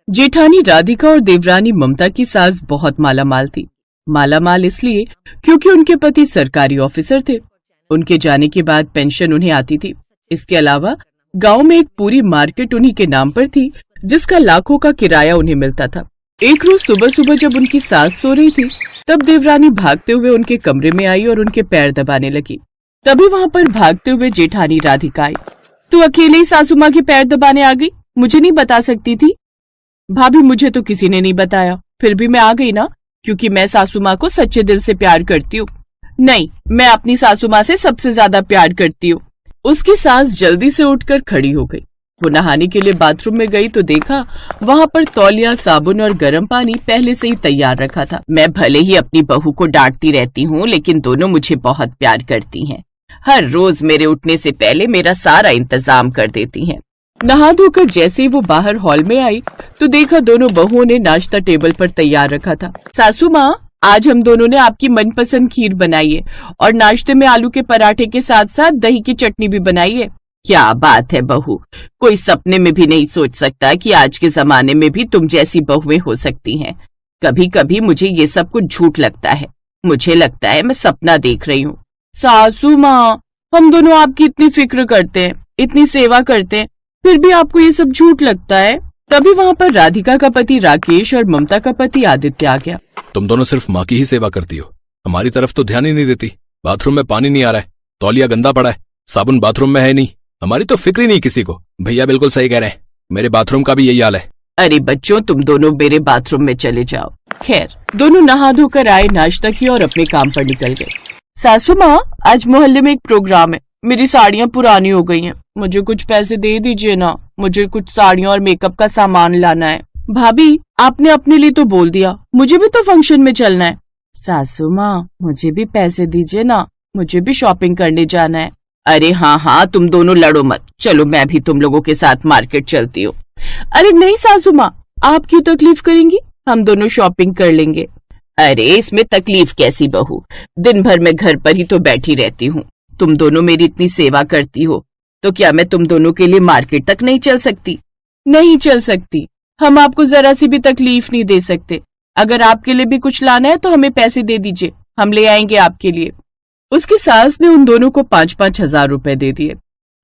जेठानी राधिका और देवरानी ममता की सास बहुत मालामाल थी। मालामाल इसलिए क्योंकि उनके पति सरकारी ऑफिसर थे। उनके जाने के बाद पेंशन उन्हें आती थी। इसके अलावा गांव में एक पूरी मार्केट उन्हीं के नाम पर थी, जिसका लाखों का किराया उन्हें मिलता था। एक रोज सुबह सुबह जब उनकी सास सो रही थी, तब देवरानी भागते हुए उनके कमरे में आई और उनके पैर दबाने लगी। तभी वहाँ पर भागते हुए जेठानी राधिका आई। तू अकेले ही सासू माँ के पैर दबाने आ गई? मुझे नहीं बता सकती थी? भाभी, मुझे तो किसी ने नहीं बताया, फिर भी मैं आ गई ना, क्योंकि मैं सासू माँ को सच्चे दिल से प्यार करती हूँ। नहीं, मैं अपनी सासू माँ से सबसे ज्यादा प्यार करती हूँ। उसकी सास जल्दी से उठकर खड़ी हो गई। वो नहाने के लिए बाथरूम में गई तो देखा वहाँ पर तौलिया, साबुन और गर्म पानी पहले से ही तैयार रखा था। मैं भले ही अपनी बहू को डांटती रहती हूँ, लेकिन दोनों मुझे बहुत प्यार करती हैं। हर रोज मेरे उठने से पहले मेरा सारा इंतजाम कर देती हैं। नहा धोकर जैसे ही वो बाहर हॉल में आई तो देखा दोनों बहुओं ने नाश्ता टेबल पर तैयार रखा था। सासू माँ, आज हम दोनों ने आपकी मनपसंद खीर बनाई है और नाश्ते में आलू के पराठे के साथ साथ दही की चटनी भी बनाई है। क्या बात है बहू, कोई सपने में भी नहीं सोच सकता कि आज के जमाने में भी तुम जैसी बहुएं हो सकती हैं। कभी कभी मुझे ये सब कुछ झूठ लगता है। मुझे लगता है मैं सपना देख रही हूँ। सासू माँ, हम दोनों आपकी इतनी फिक्र करते हैं, इतनी सेवा करते हैं, फिर भी आपको ये सब झूठ लगता है। तभी वहाँ पर राधिका का पति राकेश और ममता का पति आदित्य आ गया। तुम दोनों सिर्फ माँ की ही सेवा करती हो, हमारी तरफ तो ध्यान ही नहीं देती। बाथरूम में पानी नहीं आ रहा है, तौलिया गंदा पड़ा है, साबुन बाथरूम में है नहीं, हमारी तो फिक्र ही नहीं किसी को। भैया बिल्कुल सही कह रहे हैं, मेरे बाथरूम का भी यही हाल है। अरे बच्चों, तुम दोनों मेरे बाथरूम में चले जाओ। खैर, दोनों नहा धोकर आए, नाश्ता किया और अपने काम पर निकल गए। सासू माँ, आज मोहल्ले में एक प्रोग्राम है, मेरी साड़ियाँ पुरानी हो गई हैं, मुझे कुछ पैसे दे दीजिए ना, मुझे कुछ साड़ियाँ और मेकअप का सामान लाना है। भाभी, आपने अपने लिए तो बोल दिया, मुझे भी तो फंक्शन में चलना है। सासू माँ, मुझे भी पैसे दीजिए ना, मुझे भी शॉपिंग करने जाना है। अरे हाँ हाँ, तुम दोनों लड़ो मत, चलो मैं भी तुम लोगों के साथ मार्केट चलती हूँ। अरे नहीं सासू माँ, आप क्यों तकलीफ करेंगी, हम दोनों शॉपिंग कर लेंगे। अरे इसमें तकलीफ कैसी बहू, दिन भर मैं घर पर ही तो बैठी रहती हूँ। तुम दोनों मेरी इतनी सेवा करती हो तो क्या मैं तुम दोनों के लिए मार्केट तक नहीं चल सकती? नहीं चल सकती, हम आपको जरा सी भी तकलीफ नहीं दे सकते। अगर आपके लिए भी कुछ लाना है तो हमें पैसे दे दीजिए, हम ले आएंगे आपके लिए। उसकी सास ने उन दोनों को 5-5 हजार रुपए दे दिए।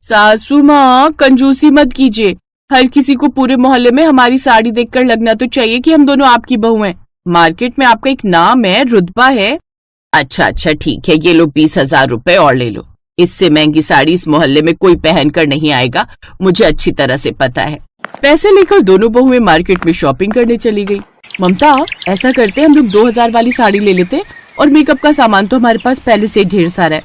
सासू माँ, कंजूसी मत कीजिए, हर किसी को पूरे मोहल्ले में हमारी साड़ी देखकर लगना तो चाहिए कि हम दोनों आपकी बहू हैं। मार्केट में आपका एक नाम है, रुतबा है। अच्छा ठीक है, ये लो 20,000 रुपए और ले लो। इससे महंगी साड़ी इस मोहल्ले में कोई पहनकर नहीं आएगा, मुझे अच्छी तरह से पता है। पैसे लेकर दोनों बहुएं मार्केट में शॉपिंग करने चली गई। ममता, ऐसा करते हम लोग 2,000 वाली साड़ी ले लेते और मेकअप का सामान तो हमारे पास पहले से ढेर सारा है,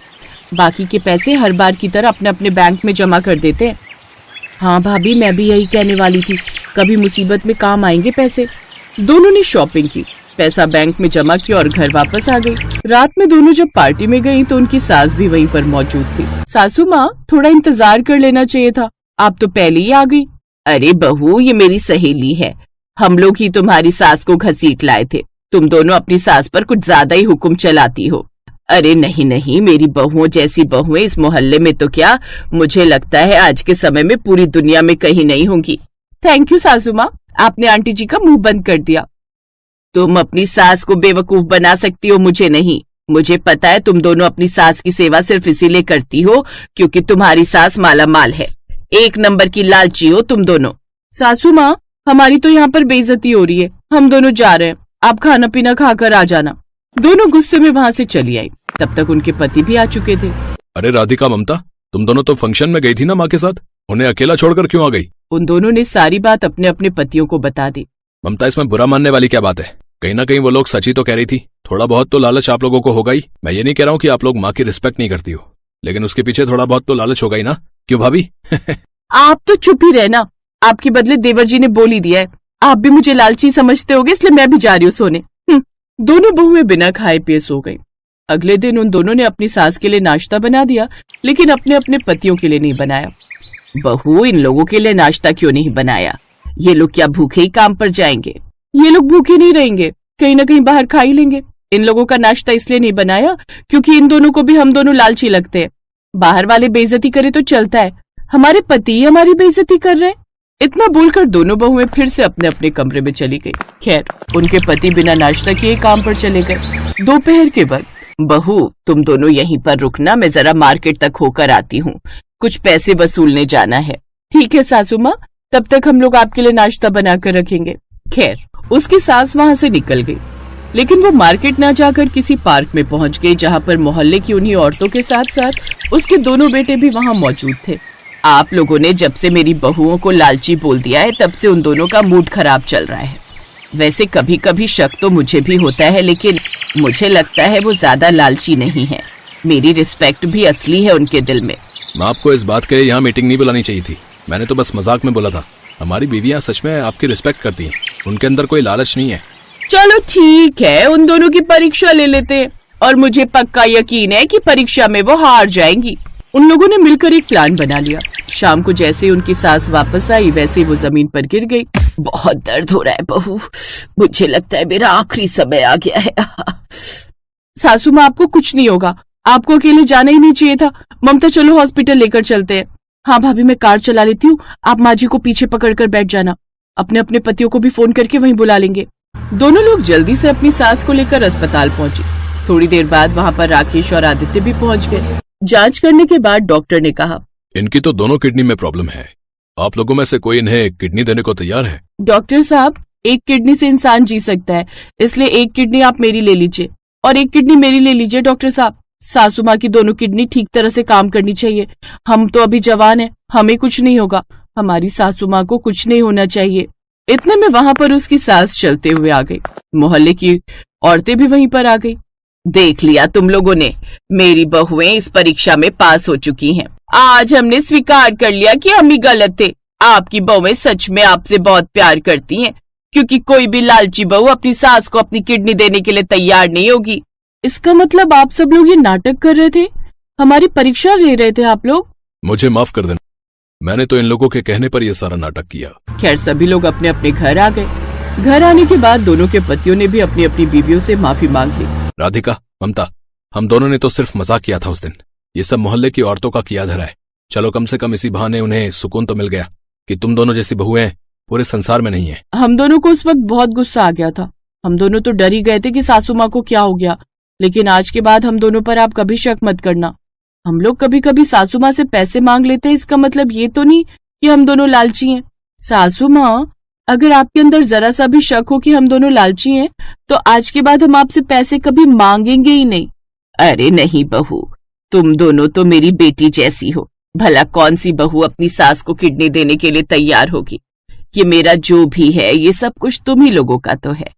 बाकी के पैसे हर बार की तरह अपने अपने बैंक में जमा कर देते हैं। हाँ भाभी, मैं भी यही कहने वाली थी, कभी मुसीबत में काम आएंगे पैसे। दोनों ने शॉपिंग की, पैसा बैंक में जमा किया और घर वापस आ गई। रात में दोनों जब पार्टी में गई तो उनकी सास भी वहीं पर मौजूद थी। सासू माँ, थोड़ा इंतजार कर लेना चाहिए था, आप तो पहले ही आ गई। अरे बहू, ये मेरी सहेली है, हम लोग ही तुम्हारी सास को घसीट लाए थे। तुम दोनों अपनी सास पर कुछ ज्यादा ही हुक्म चलाती हो। अरे नहीं नहीं, मेरी बहुओं जैसी बहुएं इस मोहल्ले में तो क्या, मुझे लगता है आज के समय में पूरी दुनिया में कहीं नहीं होंगी। थैंक यू सासू माँ, आपने आंटी जी का मुंह बंद कर दिया। तुम अपनी सास को बेवकूफ बना सकती हो, मुझे नहीं। मुझे पता है तुम दोनों अपनी सास की सेवा सिर्फ इसीलिए करती हो क्योंकि तुम्हारी सास माला माल है। एक नंबर की लालची हो तुम दोनों। सासू माँ, हमारी तो यहाँ पर बेइज्जती हो रही है, हम दोनों जा रहे हैं, आप खाना पीना खाकर आ जाना। दोनों गुस्से में वहाँ से चली आई। तब तक उनके पति भी आ चुके थे। अरे राधिका, ममता, तुम दोनों तो फंक्शन में गई थी ना माँ के साथ, उन्हें अकेला छोड़कर क्यों आ गई? उन दोनों ने सारी बात अपने अपने पतियों को बता दी। ममता, इसमें बुरा मानने वाली क्या बात है? कहीं ना कहीं वो लोग सच ही तो कह रही थी। थोड़ा बहुत तो लालच आप लोगों को होगा ही। मैं ये नहीं कह रहा हूँ कि आप लोग माँ की रिस्पेक्ट नहीं करती हो, लेकिन उसके पीछे थोड़ा बहुत तो लालच होगा ही ना, क्यों भाभी? आप तो चुप ही रहना, आपके बदले देवर जी ने बोल ही दिया है। आप भी मुझे लालची समझते होगे, इसलिए मैं भी जा रही हूँ सोने। दोनों बहुएं बिना खाए पिए सो गई। अगले दिन उन दोनों ने अपनी सास के लिए नाश्ता बना दिया, लेकिन अपने अपने पतियों के लिए नहीं बनाया। बहू, इन लोगों के लिए नाश्ता क्यों नहीं बनाया? ये लोग क्या भूखे ही काम पर जाएंगे? ये लोग भूखे नहीं रहेंगे, कहीं ना कहीं बाहर खा ही लेंगे। इन लोगों का नाश्ता इसलिए नहीं बनाया क्योंकि इन दोनों को भी हम दोनों लालची लगते हैं। बाहर वाले बेइज्जती करे तो चलता है, हमारे पति ही हमारी बेइज्जती कर रहे हैं, इतना बोलकर दोनों बहुएं फिर से अपने अपने कमरे में चली गई। खैर, उनके पति बिना नाश्ता किए काम पर चले गए। दोपहर के वक्त, बहू तुम दोनों यहीं पर रुकना, मैं जरा मार्केट तक होकर आती हूँ, कुछ पैसे वसूलने जाना है। ठीक है सासू माँ, तब तक हम लोग आपके लिए नाश्ता बनाकर रखेंगे। खैर, उसकी सास वहां से निकल गई, लेकिन वो मार्केट ना जाकर किसी पार्क में पहुंच गई, जहां पर मोहल्ले की उन्हीं औरतों के साथ साथ उसके दोनों बेटे भी वहां मौजूद थे। आप लोगों ने जब से मेरी बहुओं को लालची बोल दिया है, तब से उन दोनों का मूड खराब चल रहा है। वैसे कभी कभी शक तो मुझे भी होता है, लेकिन मुझे लगता है वो ज्यादा लालची नहीं है। मेरी रिस्पेक्ट भी असली है उनके दिल में। आपको इस बात के लिए यहाँ मीटिंग नहीं बुलानी चाहिए थी, मैंने तो बस मजाक में बोला था। हमारी बीवियां सच में आपकी रिस्पेक्ट करती हैं, उनके अंदर कोई लालच नहीं है। चलो ठीक है, उन दोनों की परीक्षा ले लेते हैं, और मुझे पक्का यकीन है कि परीक्षा में वो हार जाएंगी। उन लोगों ने मिलकर एक प्लान बना लिया। शाम को जैसे उनकी सास वापस आई, वैसे वो जमीन पर गिर गई। बहुत दर्द हो रहा है बहू, मुझे लगता है मेरा आखिरी समय आ गया है। सासू माँ, आपको कुछ नहीं होगा, आपको अकेले जाना ही नहीं चाहिए था। ममता, चलो हॉस्पिटल लेकर चलते हैं। हाँ भाभी, मैं कार चला लेती हूँ, आप माँ जी को पीछे पकड़कर बैठ जाना। अपने अपने पतियों को भी फोन करके वहीं बुला लेंगे। दोनों लोग जल्दी से अपनी सास को लेकर अस्पताल पहुंचे। थोड़ी देर बाद वहां पर राकेश और आदित्य भी पहुंच गए। जांच करने के बाद डॉक्टर ने कहा, इनकी तो दोनों किडनी में प्रॉब्लम है। आप लोगों में से कोई इन्हें किडनी देने को तैयार है? डॉक्टर साहब, एक किडनी से इंसान जी सकता है, इसलिए एक किडनी आप मेरी ले लीजिए और एक किडनी मेरी ले लीजिए। डॉक्टर साहब, सासू माँ की दोनों किडनी ठीक तरह से काम करनी चाहिए। हम तो अभी जवान हैं, हमें कुछ नहीं होगा, हमारी सासू माँ को कुछ नहीं होना चाहिए। इतने में वहां पर उसकी सास चलते हुए आ गई। मोहल्ले की औरतें भी वहीं पर आ गई। देख लिया तुम लोगों ने, मेरी बहुएं इस परीक्षा में पास हो चुकी हैं। आज हमने स्वीकार कर लिया कि हम ही गलत थे। आपकी बहुएं सच में आपसे बहुत प्यार करती हैं, क्योंकि कोई भी लालची बहू अपनी सास को अपनी किडनी देने के लिए तैयार नहीं होगी। इसका मतलब आप सब लोग ये नाटक कर रहे थे, हमारी परीक्षा ले रहे थे आप लोग? मुझे माफ कर देना, मैंने तो इन लोगों के कहने पर यह सारा नाटक किया। खैर, सभी लोग अपने अपने घर आ गए। घर आने के बाद दोनों के पतियों ने भी अपनी अपनी बीवियों से माफी मांग ली। राधिका, ममता, हम दोनों ने तो सिर्फ मजाक किया था उस दिन। ये सब मोहल्ले की औरतों का किया धरा है। चलो, कम से कम इसी बहाने उन्हें सुकून तो मिल गया कि तुम दोनों जैसी बहुएं पूरे संसार में नहीं है। हम दोनों को उस वक्त बहुत गुस्सा आ गया था। हम दोनों तो डर ही गए थे कि सासू माँ को क्या हो गया, लेकिन आज के बाद हम दोनों पर आप कभी शक मत करना। हम लोग कभी कभी सासू माँ से पैसे मांग लेते हैं, इसका मतलब ये तो नहीं कि हम दोनों लालची हैं। सासू माँ, अगर आपके अंदर जरा सा भी शक हो कि हम दोनों लालची हैं, तो आज के बाद हम आपसे पैसे कभी मांगेंगे ही नहीं। अरे नहीं बहू, तुम दोनों तो मेरी बेटी जैसी हो। भला कौन सी बहू अपनी सास को किडनी देने के लिए तैयार होगी? ये मेरा जो भी है, ये सब कुछ तुम ही लोगों का तो है।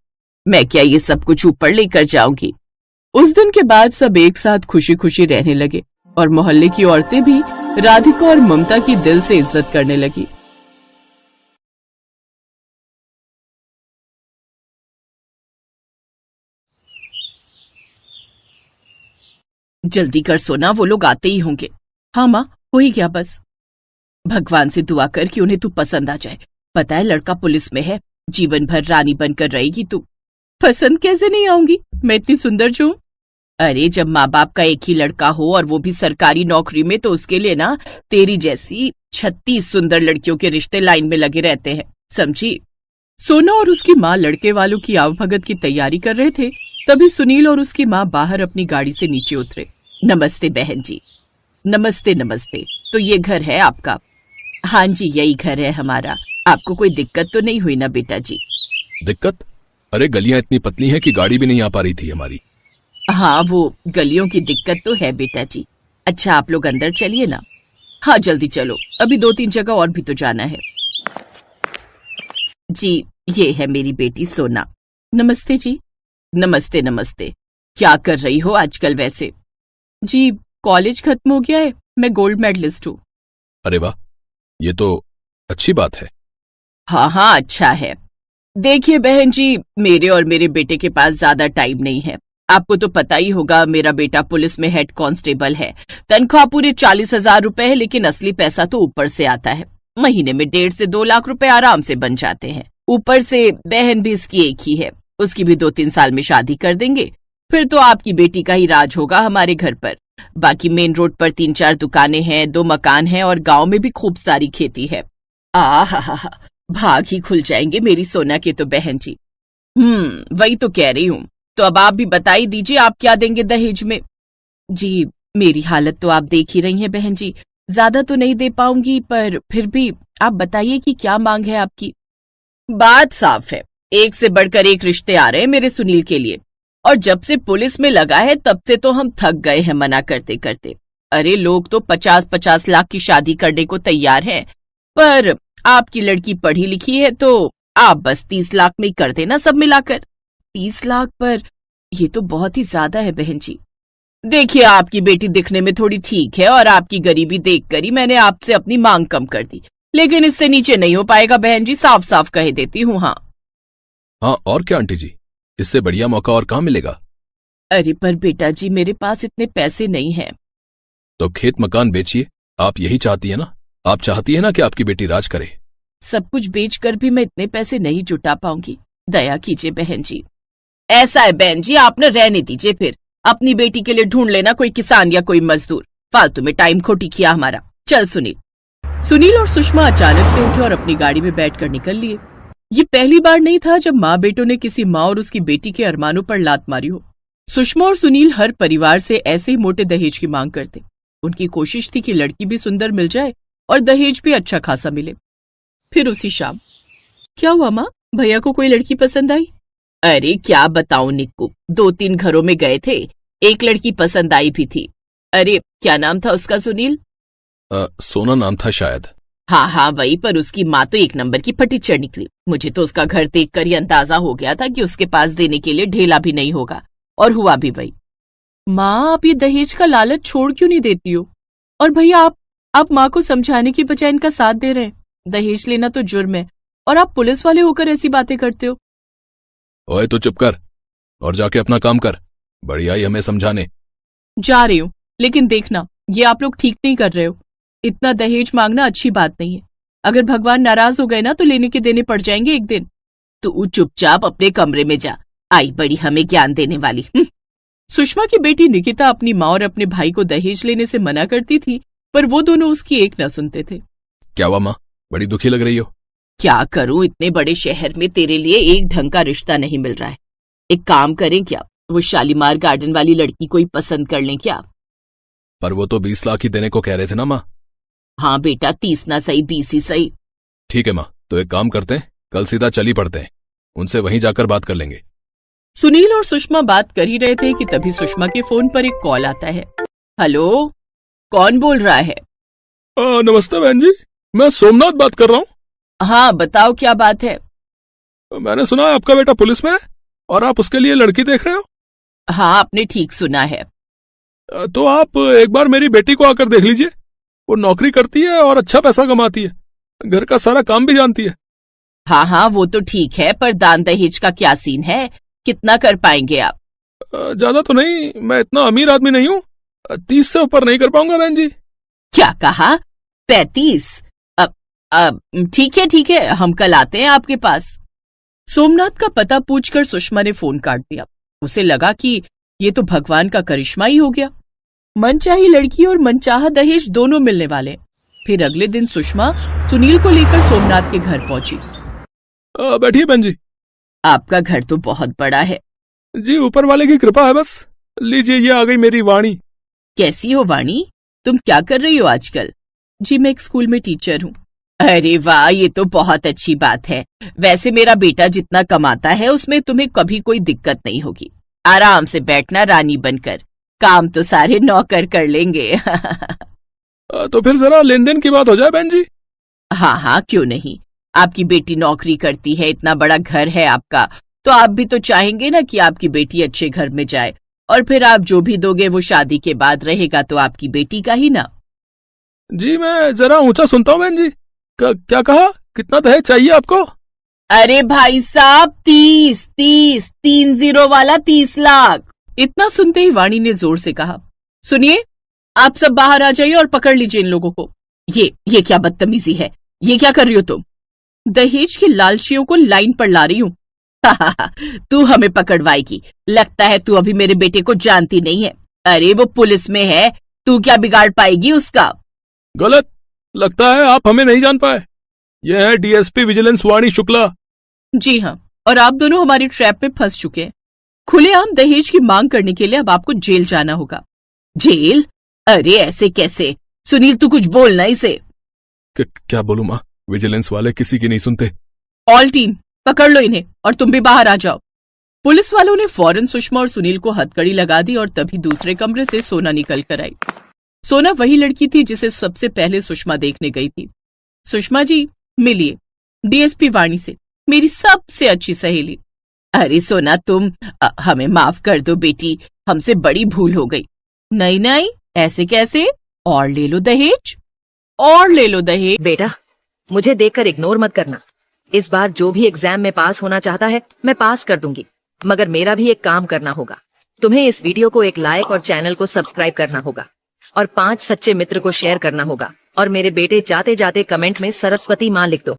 मैं क्या ये सब कुछ ऊपर लेकर जाऊंगी? उस दिन के बाद सब एक साथ खुशी खुशी रहने लगे और मोहल्ले की औरतें भी राधिका और ममता की दिल से इज्जत करने लगी। जल्दी कर सोना, वो लोग आते ही होंगे। हाँ माँ, हो ही गया बस। भगवान से दुआ कर कि उन्हें तू पसंद आ जाए। पता है लड़का पुलिस में है, जीवन भर रानी बनकर रहेगी तू। पसंद कैसे नहीं आऊंगी, मैं इतनी सुंदर जो हूं। अरे जब माँ बाप का एक ही लड़का हो और वो भी सरकारी नौकरी में, तो उसके लिए ना तेरी जैसी 36 सुंदर लड़कियों के रिश्ते लाइन में लगे रहते हैं, समझी? सोना और उसकी माँ लड़के वालों की आवभगत की तैयारी कर रहे थे। तभी सुनील और उसकी माँ बाहर अपनी गाड़ी से नीचे उतरे। नमस्ते बहन जी। नमस्ते नमस्ते। तो ये घर है आपका? हाँ जी, यही घर है हमारा। आपको कोई दिक्कत तो नहीं हुई ना बेटा जी? दिक्कत? अरे गलियां इतनी पतली हैं कि गाड़ी भी नहीं आ पा रही थी हमारी। हाँ, वो गलियों की दिक्कत तो है बेटा जी। अच्छा, आप लोग अंदर चलिए ना। हाँ जल्दी चलो, अभी 2-3 जगह और भी तो जाना है। जी, ये है मेरी बेटी सोना। नमस्ते जी। नमस्ते नमस्ते। क्या कर रही हो आजकल वैसे? जी, कॉलेज खत्म हो गया है, मैं गोल्ड मेडलिस्ट हूँ। अरे वाह, ये तो अच्छी बात है। हाँ हाँ, अच्छा है। देखिए बहन जी, मेरे और मेरे बेटे के पास ज्यादा टाइम नहीं है। आपको तो पता ही होगा, मेरा बेटा पुलिस में हेड कांस्टेबल है। तनख्वाह पूरे 40,000 रुपए है, लेकिन असली पैसा तो ऊपर से आता है। महीने में 1.5 से 2 लाख रुपए आराम से बन जाते हैं। ऊपर से बहन भी इसकी एक ही है, उसकी भी 2-3 साल में शादी कर देंगे, फिर तो आपकी बेटी का ही राज होगा हमारे घर पर। बाकी मेन रोड पर 3-4 दुकानें हैं, 2 मकान हैं और गांव में भी खूब सारी खेती है। आहा, भाग ही खुल जाएंगे मेरी सोना के तो बहन जी। वही तो कह रही हूँ। तो अब आप भी बता ही दीजिए, आप क्या देंगे दहेज में? जी, मेरी हालत तो आप देख ही रही हैं बहन जी, ज्यादा तो नहीं दे पाऊंगी, पर फिर भी आप बताइए कि क्या मांग है आपकी। बात साफ है, एक से बढ़कर एक रिश्ते आ रहे हैं मेरे सुनील के लिए, और जब से पुलिस में लगा है तब से तो हम थक गए हैं मना करते करते। अरे लोग तो 50-50 लाख की शादी करने को तैयार हैं, पर आपकी लड़की पढ़ी लिखी है तो आप बस 30 लाख में ही कर देना सब मिलाकर। 30 लाख पर ये तो बहुत ही ज्यादा है बहन जी। देखिए, आपकी बेटी दिखने में थोड़ी ठीक है और आपकी गरीबी देखकर ही मैंने आपसे अपनी मांग कम कर दी, लेकिन इससे नीचे नहीं हो पाएगा बहन जी, साफ साफ कह देती हूँ। हाँ और क्या आंटी जी, इससे बढ़िया मौका और कहाँ मिलेगा? अरे पर बेटा जी, मेरे पास इतने पैसे नहीं हैं। तो खेत मकान बेचिए, आप यही चाहती है ना? आप चाहती है ना कि आपकी बेटी राज करे? सब कुछ बेचकर भी मैं इतने पैसे नहीं जुटा पाऊंगी, दया कीजिए बहन जी। ऐसा है बहन जी, आप न रहने दीजिए, फिर अपनी बेटी के लिए ढूंढ लेना कोई किसान या कोई मजदूर, फालतू में टाइम खोटी किया हमारा। चल सुनील और सुषमा अचानक से उठे और अपनी गाड़ी में बैठकर निकल लिए। ये पहली बार नहीं था जब माँ बेटों ने किसी माँ और उसकी बेटी के अरमानों पर लात मारी हो। सुषमा और सुनील हर परिवार से ऐसे ही मोटे दहेज की मांग करते। उनकी कोशिश थी कि लड़की भी सुंदर मिल जाए और दहेज भी अच्छा खासा मिले। फिर उसी शाम क्या हुआ माँ, भैया को कोई लड़की पसंद आई? अरे क्या बताऊं निक्कू, 2-3 घरों में गए थे, एक लड़की पसंद आई भी थी। अरे क्या नाम था उसका सुनील? सोना नाम था शायद। हाँ वही, पर उसकी माँ तो एक नंबर की फटीचर निकली। मुझे तो उसका घर देखकर ही अंदाजा हो गया था कि उसके पास देने के लिए ढेला भी नहीं होगा, और हुआ भी वही। माँ, आप ये दहेज का लालच छोड़ क्यों नहीं देती हो? और भैया आप माँ को समझाने की बजाय इनका साथ दे रहे हैं। दहेज लेना तो जुर्म है और आप पुलिस वाले होकर ऐसी बातें करते हो। ओए तो चुप कर और जाके अपना काम कर, बड़ी आई हमें समझाने। जा रही हूँ, लेकिन देखना ये आप लोग ठीक नहीं कर रहे हो। इतना दहेज मांगना अच्छी बात नहीं है। अगर भगवान नाराज हो गए ना तो लेने के देने पड़ जाएंगे एक दिन। तू चुपचाप अपने कमरे में जा, आई बड़ी हमें ज्ञान देने वाली। सुषमा की बेटी निकिता अपनी माँ और अपने भाई को दहेज लेने से मना करती थी, पर वो दोनों उसकी एक न सुनते थे। क्या हुआ माँ, बड़ी दुखी लग रही हो? क्या करूं, इतने बड़े शहर में तेरे लिए एक ढंग का रिश्ता नहीं मिल रहा है। एक काम करें क्या, वो शालीमार गार्डन वाली लड़की को ही पसंद कर लें क्या? पर वो तो 20 लाख ही देने को कह रहे थे ना माँ। हाँ बेटा, 30 ना सही 20 ही सही। ठीक है माँ, तो एक काम करते हैं, कल सीधा चल ही पड़ते हैं, उनसे वहीं जाकर बात कर लेंगे। सुनील और सुषमा बात कर ही रहे थे कि तभी सुषमा के फोन पर एक कॉल आता है। हेलो, कौन बोल रहा है? नमस्ते बहन जी, मैं सोमनाथ बात कर रहा हूँ। हाँ बताओ, क्या बात है? मैंने सुना है आपका बेटा पुलिस में है और आप उसके लिए लड़की देख रहे हो। हाँ, आपने ठीक सुना है। तो आप एक बार मेरी बेटी को आकर देख लीजिए, वो नौकरी करती है और अच्छा पैसा कमाती है, घर का सारा काम भी जानती है। हाँ वो तो ठीक है, पर दान दहेज का क्या सीन है, कितना कर पाएंगे आप? ज्यादा तो नहीं, मैं इतना अमीर आदमी नहीं हूँ, 30 से ऊपर नहीं कर पाऊंगा बहन जी। क्या कहा? 35? अब ठीक है, हम कल आते हैं आपके पास। सोमनाथ का पता पूछकर सुषमा ने फोन काट दिया। उसे लगा कि ये तो भगवान का करिश्मा ही हो गया, मनचाही लड़की और मनचाहा दहेज दोनों मिलने वाले। फिर अगले दिन सुषमा सुनील को लेकर सोमनाथ के घर पहुंची। बैठिए बहन जी। आपका घर तो बहुत बड़ा है। जी, ऊपर वाले की कृपा है बस। लीजिए, ये आ गई मेरी वाणी। कैसी हो वाणी, तुम क्या कर रही हो आजकल? जी, मैं एक स्कूल में टीचर हूँ। अरे वाह, ये तो बहुत अच्छी बात है। वैसे मेरा बेटा जितना कमाता है उसमें तुम्हें कभी कोई दिक्कत नहीं होगी। आराम से बैठना रानी बनकर, काम तो सारे नौकर कर लेंगे। तो फिर जरा लेन देन की बात हो जाए बहन जी। हाँ क्यों नहीं। आपकी बेटी नौकरी करती है, इतना बड़ा घर है आपका, तो आप भी तो चाहेंगे ना कि आपकी बेटी अच्छे घर में जाए, और फिर आप जो भी दोगे वो शादी के बाद रहेगा तो आपकी बेटी का ही ना। जी, मैं जरा ऊंचा सुनता हूँ बहन जी। क्या कहा, कितना दहेज चाहिए आपको? अरे भाई साहब, 30 वाला 30 लाख। इतना सुनते ही वाणी ने जोर से कहा, सुनिए, आप सब बाहर आ जाइए और पकड़ लीजिए इन लोगों को। ये क्या बदतमीजी है, ये क्या कर रही हो तुम? दहेज के लालचियों को लाइन पर ला रही हूँ। तू हमें पकड़वाएगी, लगता है तू अभी मेरे बेटे को जानती नहीं है। अरे वो पुलिस में है, तू क्या बिगाड़ पाएगी उसका? गलत, लगता है आप हमें नहीं जान पाए। यह है डीएसपी विजिलेंस वाणी शुक्ला। जी हाँ, और आप दोनों हमारी ट्रैप में फंस चुके हैं। खुलेआम दहेज की मांग करने के लिए अब आपको जेल जाना होगा। जेल? अरे ऐसे कैसे? सुनील तू कुछ बोलना इसे। क्या बोलूं माँ, विजिलेंस वाले किसी की नहीं सुनते। ऑल टीम पकड़ लो इन्हें और तुम भी बाहर आ जाओ। पुलिस वालों ने फौरन सुषमा और सुनील को हथकड़ी लगा दी और तभी दूसरे कमरे से सोना निकल कर आई। सोना वही लड़की थी जिसे सबसे पहले सुषमा देखने गई थी। सुषमा जी मिलिए, डीएसपी वाणी से, मेरी सबसे अच्छी सहेली। अरे सोना तुम हमें माफ कर दो बेटी, हमसे बड़ी भूल हो गई। नहीं नहीं ऐसे कैसे, और ले लो दहेज, और ले लो दहेज। बेटा मुझे देखकर इग्नोर मत करना। इस बार जो भी एग्जाम में पास होना चाहता है मैं पास कर दूंगी, मगर मेरा भी एक काम करना होगा। तुम्हें इस वीडियो को एक लाइक और चैनल को सब्सक्राइब करना होगा और 5 सच्चे मित्र को शेयर करना होगा। और मेरे बेटे जाते जाते कमेंट में सरस्वती माँ लिख दो।